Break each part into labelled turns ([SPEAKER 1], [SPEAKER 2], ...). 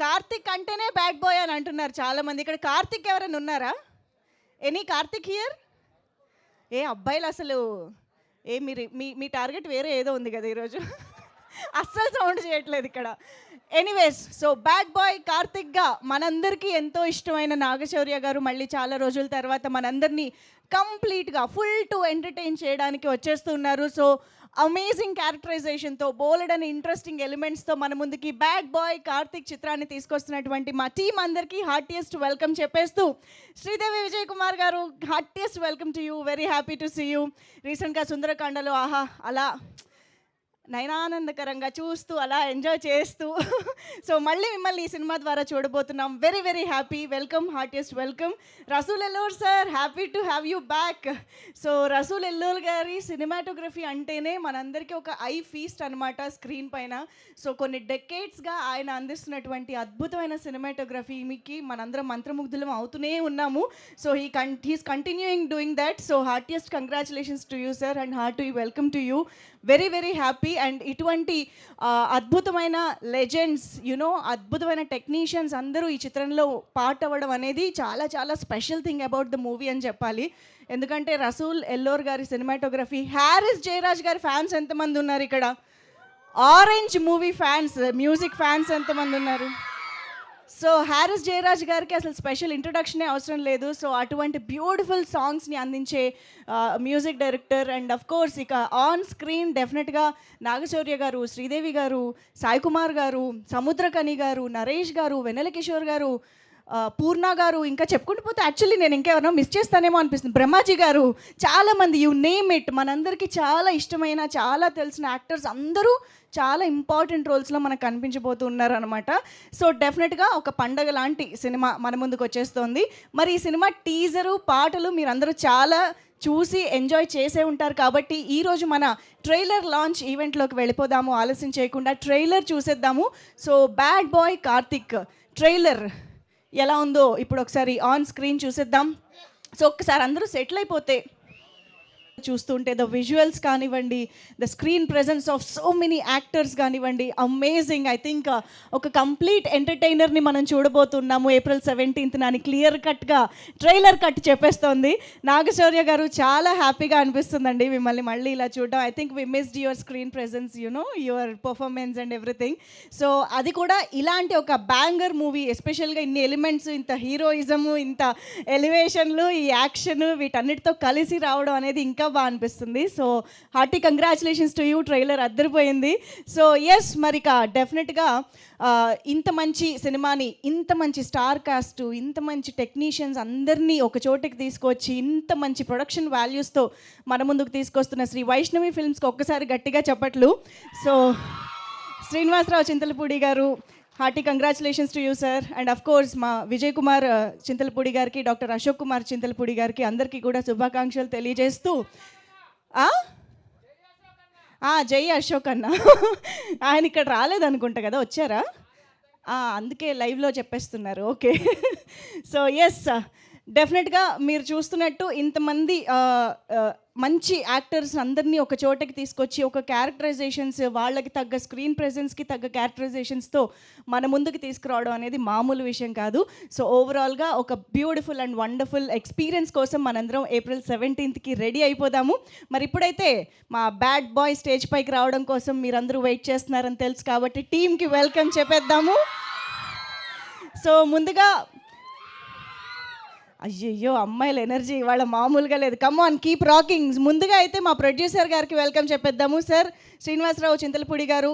[SPEAKER 1] కార్తిక్ అంటేనే bad boy అని అంటున్నారు చాలామంది. ఇక్కడ కార్తిక్ ఎవరైనా ఉన్నారా? Any Karthik here? ఏ అబ్బాయిలు అసలు మీరు మీ మీ టార్గెట్ వేరే ఏదో ఉంది కదా ఈరోజు. అస్సలు సౌండ్ చేయట్లేదు ఇక్కడ. ఎనీవేస్, సో బ్యాడ్ బాయ్ కార్తిక్గా మనందరికీ ఎంతో ఇష్టమైన నాగశౌర్య గారు మళ్ళీ చాలా రోజుల తర్వాత మనందరినీ కంప్లీట్గా ఫుల్ టు ఎంటర్టైన్ చేయడానికి వచ్చేస్తున్నారు. సో అమేజింగ్ క్యారెక్టరైజేషన్తో బోలెడని ఇంట్రెస్టింగ్ ఎలిమెంట్స్తో మన ముందుకి బ్యాడ్ బాయ్ కార్తిక్ చిత్రాన్ని తీసుకొస్తున్నటువంటి మా టీం అందరికీ హార్టియెస్ట్ వెల్కమ్ చెప్పేస్తూ, శ్రీదేవి విజయ్ కుమార్ గారు heartiest welcome to you. Very happy to see you. రీసెంట్గా సుందరకాండలో ఆహా అలా నయనానందకరంగా చూస్తూ అలా ఎంజాయ్ చేస్తూ సో మళ్ళీ మిమ్మల్ని ఈ సినిమా ద్వారా చూడబోతున్నాం. Very very happy. Welcome, heartiest welcome. Rasool Ellore sir, happy to have you back. So Rasool Ellore గారి సినిమాటోగ్రఫీ అంటేనే మనందరికీ ఒక ఐ ఫీస్ట్ అనమాట స్క్రీన్ పైన. సో కొన్ని డెకేడ్స్గా ఆయన అందిస్తున్నటువంటి అద్భుతమైన సినిమాటోగ్రఫీకి మనందరం మంత్రముగ్ధులం అవుతూనే ఉన్నాము. So he's continuing doing that. So heartiest congratulations to you sir and hearty welcome to you. Very very happy. And ఇటువంటి అద్భుతమైన లెజెండ్స్ అద్భుతమైన టెక్నీషియన్స్ అందరూ ఈ చిత్రంలో పార్ట్ అవ్వడం అనేది చాలా చాలా special thing about the movie అని చెప్పాలి. ఎందుకంటే రసూల్ ఎల్లోర్ గారి సినిమాటోగ్రఫీ, హ్యారిస్ జయరాజ్ గారి ఫ్యాన్స్ ఎంతమంది ఉన్నారు ఇక్కడ? Orange movie fans, music fans ఎంతమంది ఉన్నారు? సో హ్యారిస్ జయరాజ్ గారికి అసలు స్పెషల్ ఇంట్రొడక్షనే అవసరం లేదు. సో అటువంటి బ్యూటిఫుల్ సాంగ్స్ని అందించే music director. And of course ఇక ఆన్ స్క్రీన్ డెఫినెట్గా నాగశౌర్య గారు, శ్రీదేవి గారు, సాయి కుమార్ గారు, సముద్రకని గారు, నరేష్ గారు, వెన్నెల కిషోర్ గారు, పూర్ణ గారు, ఇంకా చెప్పుకుంటూ పోతే యాక్చువల్లీ నేను ఇంకెవరో మిస్ చేస్తానేమో అనిపిస్తుంది. బ్రహ్మాజీ గారు, చాలామంది, యు నేమ్ ఇట్. మనందరికీ చాలా ఇష్టమైన, చాలా తెలిసిన యాక్టర్స్ అందరూ చాలా ఇంపార్టెంట్ రోల్స్లో మనకు కనిపించబోతూ ఉన్నారనమాట. సో డెఫినెట్గా ఒక పండగ లాంటి సినిమా మన ముందుకు వచ్చేస్తోంది. మరి ఈ సినిమా టీజరు, పాటలు మీరందరూ చాలా చూసి ఎంజాయ్ చేసే ఉంటారు. కాబట్టి ఈరోజు మన ట్రైలర్ లాంచ్ ఈవెంట్లోకి వెళ్ళిపోదాము. ఆలస్యం చేయకుండా ట్రైలర్ చూసేద్దాము. So bad boy Karthik trailer ఎలా ఉందో ఇప్పుడు ఒకసారి ఆన్ స్క్రీన్ చూసేద్దాం. సో ఒక్కసారి అందరూ సెటిల్ అయిపోతే చూస్తుంటే ద విజువల్స్ కానివ్వండి, the screen presence of so many actors కానివ్వండి, అమేజింగ్. ఐ థింక్ ఒక కంప్లీట్ ఎంటర్టైనర్ని మనం చూడబోతున్నాము April 17th అని క్లియర్ కట్గా ట్రైలర్ కట్ చెప్పేస్తోంది. నాగశౌర్య గారు, చాలా హ్యాపీగా అనిపిస్తుందండి మిమ్మల్ని మళ్ళీ ఇలా చూడడం. I think we missed your screen presence, your performance and everything. So అది కూడా ఇలాంటి ఒక బ్యాంగర్ మూవీ, ఎస్పెషల్గా ఇన్ని ఎలిమెంట్స్, ఇంత హీరోయిజము, ఇంత ఎలివేషన్లు, ఈ యాక్షన్ వీటన్నిటితో కలిసి రావడం అనేది ఇంకా బాగా అనిపిస్తుంది. So hearty congratulations to you. Trailer అద్దరిపోయింది. సో ఎస్, మరిక డెఫినెట్గా ఇంత మంచి సినిమాని, ఇంత మంచి స్టార్ కాస్ట్, ఇంత మంచి టెక్నీషియన్స్ అందరినీ ఒక చోటికి తీసుకొచ్చి ఇంత మంచి ప్రొడక్షన్ వాల్యూస్తో మన ముందుకు తీసుకొస్తున్న శ్రీ వైష్ణవి ఫిల్మ్స్కి ఒక్కసారి గట్టిగా చెప్పట్లు. సో శ్రీనివాసరావు చింతలపూడి గారు, hearty congratulations to you sir. And of course మా విజయ్ కుమార్ చింతలపూడి గారికి, డాక్టర్ అశోక్ కుమార్ చింతలపూడి గారికి అందరికీ కూడా శుభాకాంక్షలు తెలియజేస్తూ, జై అశోక్ అన్న. ఆయన ఇక్కడ రాలేదనుకుంటా కదా, వచ్చారా? అందుకే లైవ్లో చెప్పేస్తున్నారు. ఓకే. సో ఎస్, డెఫినెట్గా మీరు చూస్తున్నట్టు ఇంతమంది మంచి యాక్టర్స్ అందరినీ ఒక చోటకి తీసుకొచ్చి ఒక క్యారెక్టరైజేషన్స్, వాళ్ళకి తగ్గ స్క్రీన్ ప్రెజెన్స్కి తగ్గ క్యారెక్టరైజేషన్స్తో మన ముందుకు తీసుకురావడం అనేది మామూలు విషయం కాదు. సో ఓవరాల్గా ఒక బ్యూటిఫుల్ అండ్ వండర్ఫుల్ ఎక్స్పీరియన్స్ కోసం మనందరం April 17th రెడీ అయిపోదాము. మరి ఇప్పుడైతే మా బ్యాడ్ బాయ్ స్టేజ్ పైకి రావడం కోసం మీరందరూ వెయిట్ చేస్తున్నారని తెలుసు కాబట్టి టీమ్కి వెల్కమ్ చెప్పేద్దాము. సో ముందుగా, అయ్యయ్యో అమ్మాయిల ఎనర్జీ ఇవాళ మామూలుగా లేదు. Come on, keep rocking. ముందుగా అయితే మా ప్రొడ్యూసర్ గారికి వెల్కమ్ చెప్పేద్దాము. సార్ శ్రీనివాసరావు చింతలపూడి గారు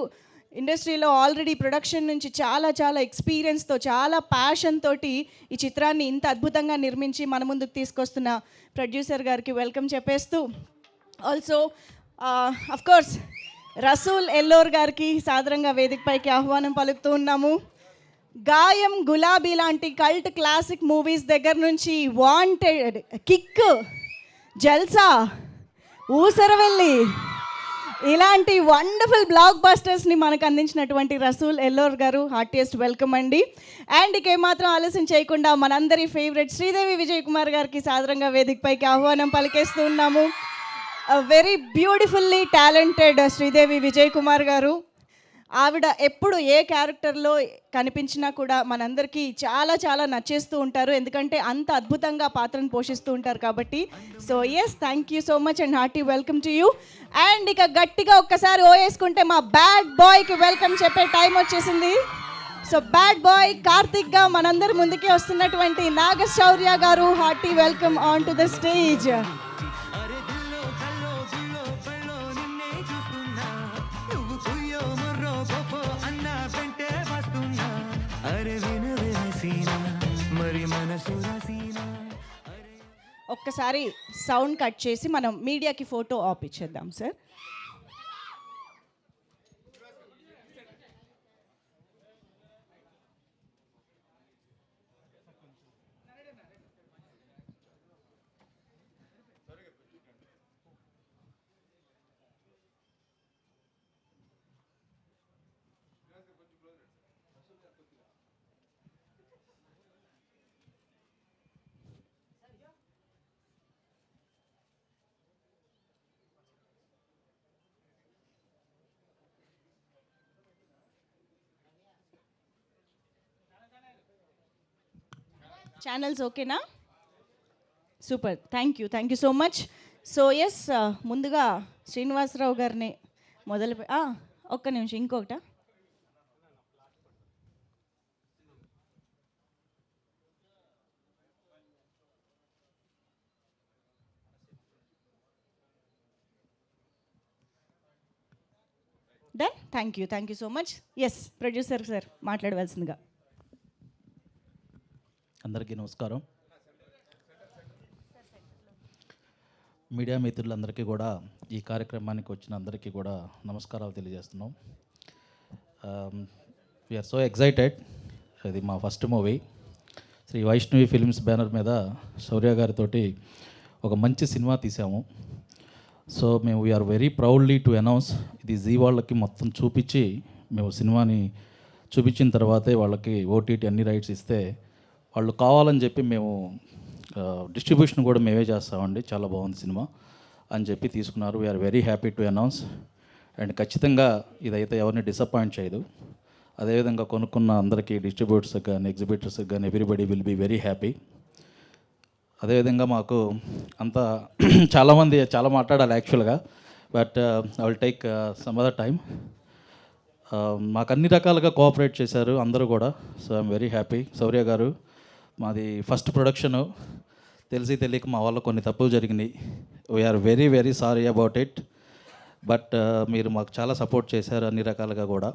[SPEAKER 1] ఇండస్ట్రీలో ఆల్రెడీ ప్రొడక్షన్ నుంచి చాలా చాలా ఎక్స్పీరియన్స్తో, చాలా ప్యాషన్ తోటి ఈ చిత్రాన్ని ఇంత అద్భుతంగా నిర్మించి మన ముందుకు తీసుకొస్తున్న ప్రొడ్యూసర్ గారికి వెల్కమ్ చెప్పేస్తూ, also of course Rasool Ellore గారికి సాదరంగా వేదికపైకి ఆహ్వానం పలుకుతూ ఉన్నాము. గాయం, గులాబీ లాంటి కల్ట్ క్లాసిక్ మూవీస్ దగ్గర నుంచి వాంటెడ్, కిక్, జల్సా, ఊసరవెల్లి ఇలాంటి వండర్ఫుల్ బ్లాక్ బస్టర్స్ని మనకు అందించినటువంటి రసూల్ ఎల్లోర్ గారు హార్టియెస్ట్ వెల్కమ్ అండి. అండ్ ఇక ఏమాత్రం ఆలస్యం చేయకుండా మనందరి ఫేవరెట్ శ్రీదేవి విజయ్ కుమార్ గారికి సాదరంగా వేదికపైకి ఆహ్వానం పలికేస్తూ ఉన్నాము. Very beautifully talented Sridevi Vijay Kumar గారు. ఆవిడ ఎప్పుడు ఏ క్యారెక్టర్లో కనిపించినా కూడా మనందరికీ చాలా చాలా నచ్చేస్తూ ఉంటారు, ఎందుకంటే అంత అద్భుతంగా పాత్రను పోషిస్తూ ఉంటారు కాబట్టి. So yes, thank you so much and hearty welcome to you. And ఇక గట్టిగా ఒక్కసారి ఓ వేసుకుంటే మా బ్యాడ్ బాయ్కి వెల్కమ్ చెప్పే టైం వచ్చేసింది. సో బ్యాడ్ బాయ్ కార్తిక్గా మనందరి ముందుకే వస్తున్నటువంటి Naga Shaurya garu, hearty welcome on to the stage. ఒక్కసారి సౌండ్ కట్ చేసి మనం మీడియాకి ఫోటో ఆప్ ఇచ్చేద్దాం సార్. ఛానల్స్ ఓకేనా? Super, thank you so much. So yes, ముందుగా శ్రీనివాసరావు గారిని మొదలు ఒక్క నిమిషం, ఇంకొకట done. Thank you so much. Yes, producer sir మాట్లాడవలసిందిగా.
[SPEAKER 2] అందరికీ నమస్కారం. మీడియా మిత్రులందరికీ కూడా, ఈ కార్యక్రమానికి వచ్చిన అందరికీ కూడా నమస్కారాలు తెలియజేస్తున్నాం. We are so excited. ఇది మా first movie. Sri Vaishnavi films banner మీద శౌర్య గారితోటి ఒక మంచి సినిమా తీసాము. సో మేము we are very proudly to announce, ఇది జీ వాళ్ళకి మొత్తం చూపించి, మేము సినిమాని చూపించిన తర్వాతే వాళ్ళకి ఓటీటీ అన్ని రైట్స్ ఇస్తే వాళ్ళు కావాలని చెప్పి మేము డిస్ట్రిబ్యూషన్ కూడా మేమే చేస్తామండి, చాలా బాగుంది సినిమా అని చెప్పి తీసుకున్నారు. We are very happy to announce. And ఖచ్చితంగా ఇదైతే ఎవరిని డిసప్పాయింట్ చేయదు. అదేవిధంగా కొనుక్కున్న అందరికీ, డిస్ట్రిబ్యూటర్స్కి కానీ ఎగ్జిబిటర్స్కి కానీ, everybody will be very happy. అదేవిధంగా మాకు అంతా చాలామంది చాలా మాట్లాడాలి యాక్చువల్గా, but I will take some other time. మాకు అన్ని రకాలుగా కోఆపరేట్ చేశారు అందరూ కూడా. So I'm very happy. Shaurya garu, మాది ఫస్ట్ ప్రొడక్షను, తెలిసి తెలియక మా వల్ల కొన్ని తప్పులు జరిగినాయి. We are very very sorry about it. But మీరు మాకు చాలా సపోర్ట్ చేశారు అన్ని రకాలుగా కూడా.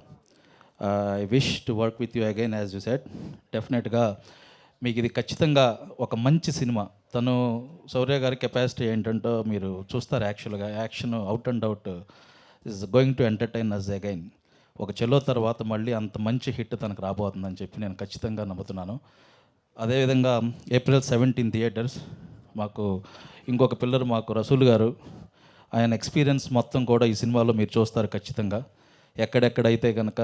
[SPEAKER 2] I wish to work with you again as you said. డెఫినెట్గా మీకు ఇది ఖచ్చితంగా ఒక మంచి సినిమా. తను శౌర్య గారి కెపాసిటీ ఏంటంటో మీరు చూస్తారు. యాక్చువల్గా action out and out is going to entertain us again. ఒక చెలో తర్వాత మళ్ళీ అంత మంచి హిట్ తనకు రాబోతుందని చెప్పి నేను ఖచ్చితంగా నమ్ముతున్నాను. అదేవిధంగా April 17 థియేటర్స్. మాకు ఇంకొక పిల్లర్ మాకు రసూల్ గారు, ఆయన ఎక్స్పీరియన్స్ మొత్తం కూడా ఈ సినిమాలో మీరు చూస్తారు ఖచ్చితంగా. ఎక్కడెక్కడైతే కనుక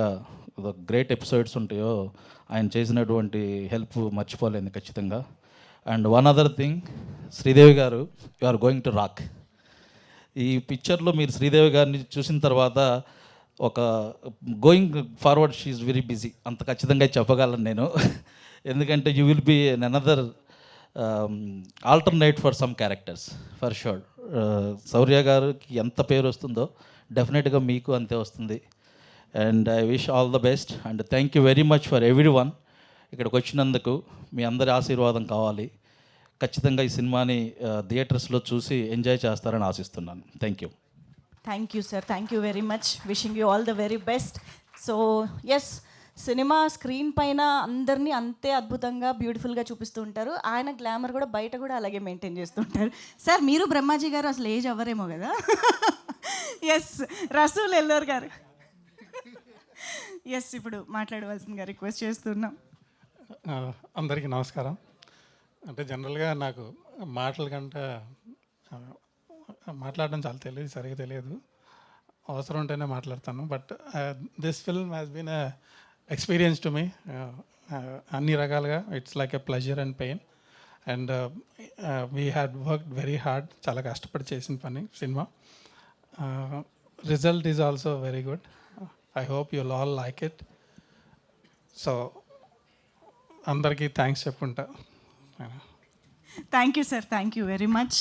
[SPEAKER 2] గ్రేట్ ఎపిసోడ్స్ ఉంటాయో ఆయన చేసినటువంటి హెల్ప్ మర్చిపోలేదు ఖచ్చితంగా. And one other thing, Sridevi garu, you are going to rock. ఈ పిక్చర్లో మీరు శ్రీదేవి గారిని చూసిన తర్వాత ఒక going forward she is very busy, అంత ఖచ్చితంగా చెప్పగలను నేను. ఎందుకంటే you will be an another alternate for some characters for sure. Shaurya గారికి ఎంత పేరు వస్తుందో డెఫినెట్గా మీకు అంతే వస్తుంది. And I wish all the best and thank you very much for everyone. ఇక్కడికి వచ్చినందుకు మీ అందరి ఆశీర్వాదం కావాలి. ఖచ్చితంగా ఈ సినిమాని థియేటర్స్లో చూసి ఎంజాయ్ చేస్తారని ఆశిస్తున్నాను. Thank you.
[SPEAKER 1] Thank you sir, thank you very much. Wishing you all the very best. So yes, cinema screen పైన అందరినీ అంతే అద్భుతంగా బ్యూటిఫుల్గా చూపిస్తూ ఉంటారు. ఆయన గ్లామర్ కూడా బయట కూడా అలాగే మెయింటైన్ చేస్తుంటారు. సార్ మీరు బ్రహ్మాజీ గారు అసలు ఏజ్ అవ్వరేమో కదా. ఎస్, రసూల్ ఎల్లోర్ గారు. ఎస్, ఇప్పుడు మాట్లాడవలసిందిగా రిక్వెస్ట్ చేస్తున్నాం.
[SPEAKER 3] అందరికీ నమస్కారం. అంటే జనరల్గా నాకు మాటల కంటే మాట్లాడడం చాలా తెలియదు, సరిగా తెలియదు. అవసరం ఉంటేనే మాట్లాడతాను. But this film has been experience to me అన్ని రకాలుగా. It's like a pleasure and pain. And we had worked very hard, చాలా కష్టపడి చేసిన పని cinema. Result is also very good. I hope you'll all like it. So అందరికీ thanks చెప్పుకుంటా.
[SPEAKER 1] Thank you sir, thank you very much.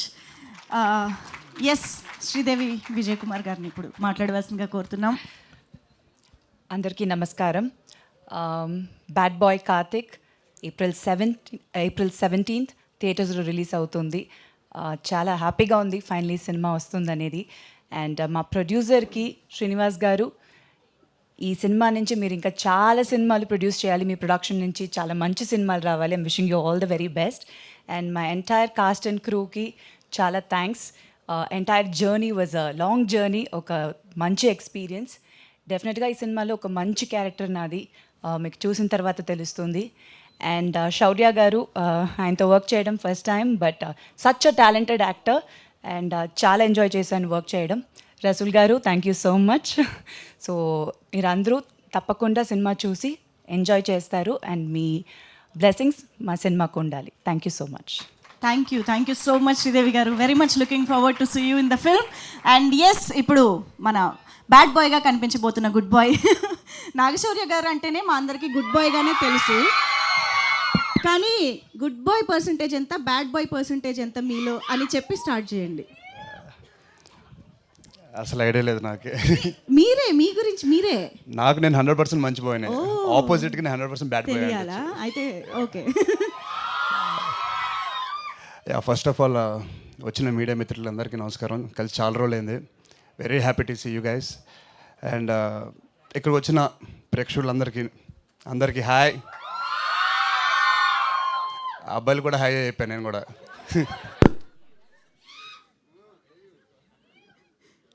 [SPEAKER 1] Yes, Sridevi Vijay Kumar గారిని ఇప్పుడు మాట్లాడవలసిందిగా కోరుతున్నాం.
[SPEAKER 4] అందరికీ నమస్కారం. Bad boy Karthik April 17th థియేటర్స్లో రిలీజ్ అవుతుంది. చాలా హ్యాపీగా ఉంది ఫైనలీ సినిమా వస్తుందనేది. అండ్ మా ప్రొడ్యూసర్కి శ్రీనివాస్ గారు, ఈ సినిమా నుంచి మీరు ఇంకా చాలా సినిమాలు ప్రొడ్యూస్ చేయాలి, మీ ప్రొడక్షన్ నుంచి చాలా మంచి సినిమాలు రావాలి. I'm wishing you all the very best. And my entire cast and క్రూకి చాలా thanks. Entire journey was a long journey, ఒక మంచి ఎక్స్పీరియన్స్. డెఫినెట్గా ఈ సినిమాలో ఒక మంచి క్యారెక్టర్ నాది, మీకు చూసిన తర్వాత తెలుస్తుంది. అండ్ శౌర్య గారు, ఆయనతో వర్క్ చేయడం first time, but such a talented actor and చాలా ఎంజాయ్ చేశాను వర్క్ చేయడం. రసూల్ గారు, thank you so much. So మీరందరూ తప్పకుండా సినిమా చూసి ఎంజాయ్ చేస్తారు అండ్ మీ బ్లెస్సింగ్స్ మా సినిమాకు ఉండాలి. Thank you so much.
[SPEAKER 1] Thank you so much Sridevi garu. Very much looking forward to see you in the film. And yes, ఇప్పుడు మన బ్యాడ్ బాయ్గా కనిపించబోతున్న గుడ్ బాయ్ నాగశౌర్య గారు అంటేనే మా అందరికీ గుడ్ బాయ్గానే తెలుసు. కానీ గుడ్ బాయ్ పర్సంటేజ్ ఎంత, బ్యాడ్ బాయ్ పర్సంటేజ్ ఎంత మీలో అని చెప్పి స్టార్ట్ చేయండి.
[SPEAKER 5] అసలు ఐడియా లేదు నాకు.
[SPEAKER 1] మీరే, మీ గురించి మీరే.
[SPEAKER 5] నాకు నేను 100% మంచి బాయ్నే, ఆపోజిట్గా నేను 100% బ్యాడ్ బాయ్.
[SPEAKER 1] తెలియాలా అయితే? ఓకే.
[SPEAKER 5] ఫస్ట్ ఆఫ్ ఆల్ వచ్చిన మీడియా మిత్రులందరికీ నమస్కారం. కలిసి చాలా రోజులైంది. Very happy to see you guys. And ఇక్కడికి వచ్చిన ప్రేక్షకులందరికీ హాయ్. అబ్బాయిలు కూడా హాయ్ అయిపోయాను నేను కూడా.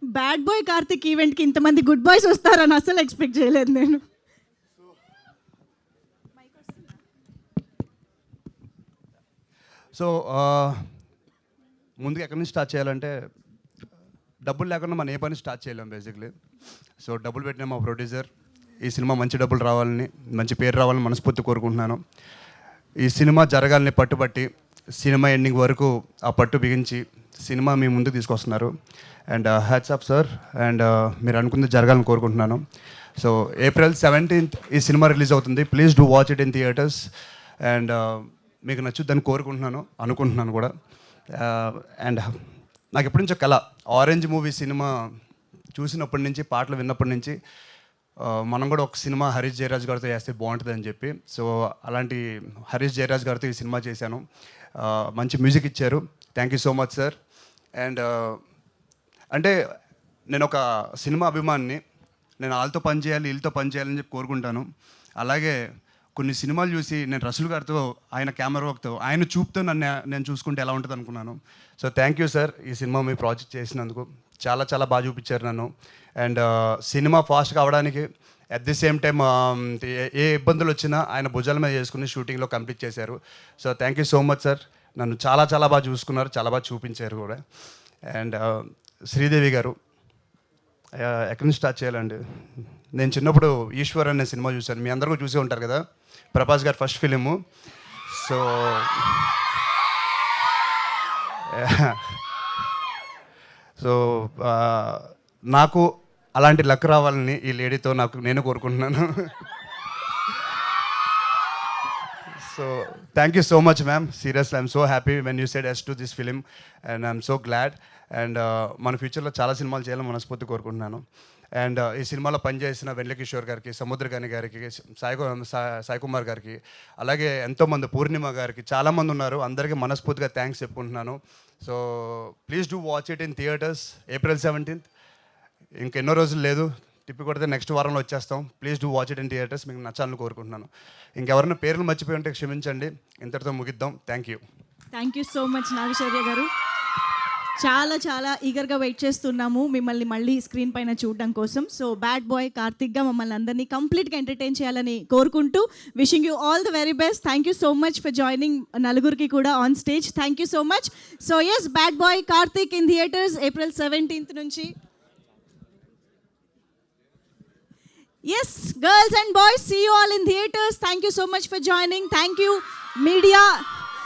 [SPEAKER 1] బ్యాడ్ బాయ్ కార్తిక్ ఈవెంట్కి ఇంతమంది గుడ్ బాయ్స్ వస్తారని అసలు ఎక్స్పెక్ట్ చేయలేదు నేను.
[SPEAKER 5] సో ముందుగా ఎక్కడి నుంచి స్టార్ట్ చేయాలంటే, డబ్బులు లేకుండా మనం ఏ పని స్టార్ట్ చేయలేం బేసిక్లీ. సో డబ్బులు పెట్టిన మా ప్రొడ్యూసర్, ఈ సినిమా మంచి డబ్బులు రావాలని, మంచి పేరు రావాలని మనస్ఫూర్తి కోరుకుంటున్నాను. ఈ సినిమా జరగాలని పట్టుబట్టి సినిమా ఎండింగ్ వరకు ఆ పట్టు బిగించి సినిమా మీ ముందుకు తీసుకొస్తున్నారు. And hats off sir. And మీరు అనుకుంది జరగాలని కోరుకుంటున్నాను. సో ఏప్రిల్ 17th ఈ సినిమా రిలీజ్ అవుతుంది. Please do watch it in theatres. And మీకు నచ్చుద్దని అనుకుంటున్నాను కూడా. అండ్ నాకు ఎప్పటి నుంచో కళ, ఆరెంజ్ మూవీ సినిమా చూసినప్పటి నుంచి, పాటలు విన్నప్పటి నుంచి మనం కూడా ఒక సినిమా హరీష్ జయరాజ్ గారితో చేస్తే బాగుంటుంది అని చెప్పి, సో అలాంటి హరీష్ జయరాజ్ గారితో ఈ సినిమా చేశాను. మంచి మ్యూజిక్ ఇచ్చారు. Thank you so much sir. And అంటే నేను ఒక సినిమా అభిమానిని. నేను వాళ్ళతో పనిచేయాలి, వీళ్ళతో పనిచేయాలని చెప్పి కోరుకుంటాను. అలాగే కొన్ని సినిమాలు చూసి నేను రసూల్ గారితో, ఆయన కెమెరా వర్క్తో, ఆయన చూపుతో నేను చూసుకుంటే ఎలా ఉంటుంది అనుకున్నాను. సో థ్యాంక్ యూ సార్, ఈ సినిమా మీ ప్రాజెక్ట్ చేసినందుకు. చాలా చాలా బాగా చూపించారు నన్ను. అండ్ సినిమా ఫాస్ట్గా అవడానికి అట్ ది సేమ్ టైం ఏ ఇబ్బందులు వచ్చినా ఆయన భుజాల మీద చేసుకుని షూటింగ్లో కంప్లీట్ చేశారు. So thank you so much sir. నన్ను చాలా చాలా బాగా చూసుకున్నారు, చాలా బాగా చూపించారు కూడా. అండ్ శ్రీదేవి గారు, ఎక్కడి నుంచి స్టార్ట్ చేయాలండి? నేను చిన్నప్పుడు ఈశ్వర్ అనే సినిమా చూశాను, మీ అందరూ చూసే ఉంటారు కదా, ప్రభాస్ గారి ఫస్ట్ ఫిలిము. సో నాకు అలాంటి లక్ రావాలని ఈ లేడీతో నేను కోరుకుంటున్నాను. So thank you so much ma'am. Seriously I'm so happy when you said yes to this film and I'm so glad. And మన ఫ్యూచర్లో చాలా సినిమాలు చేయాలని మనస్ఫూర్తి కోరుకుంటున్నాను. అండ్ ఈ సినిమాలో పనిచేసిన వెంకటేశ్వర్ గారికి, సముద్రకాని గారికి, సాయి కుమార్ గారికి, అలాగే ఎంతోమంది, పూర్ణిమ గారికి, చాలామంది ఉన్నారు. అందరికీ మనస్ఫూర్తిగా థ్యాంక్స్ చెప్పుకుంటున్నాను. So please do watch it in theatres April 17th. ఇంకెన్నో రోజులు లేదు, తిప్పి కొడితే నెక్స్ట్ వారంలో వచ్చేస్తాం. Please do watch it in theatres. మీకు నచ్చాలని కోరుకుంటున్నాను. ఇంకెవరైనా పేర్లు మర్చిపోయి ఉంటే క్షమించండి. ఇంతటితో ముగిద్దాం. Thank you
[SPEAKER 1] so much Naga Shaurya గారు. చాలా చాలా ఈగర్గా వెయిట్ చేస్తున్నాము మిమ్మల్ని మళ్ళీ స్క్రీన్ పైన చూడడం కోసం. సో బ్యాడ్ బాయ్ కార్తిక్గా మమ్మల్ని అందరినీ కంప్లీట్గా ఎంటర్టైన్ చేయాలని కోరుకుంటూ wishing you all the very best. Thank you so much for joining నలుగురికి కూడా on stage. Thank you so much. So yes, bad boy Karthik in theatres April 17th నుంచి. Yes, girls and boys, see you all in theaters. Thank you so much for joining. Thank you, media.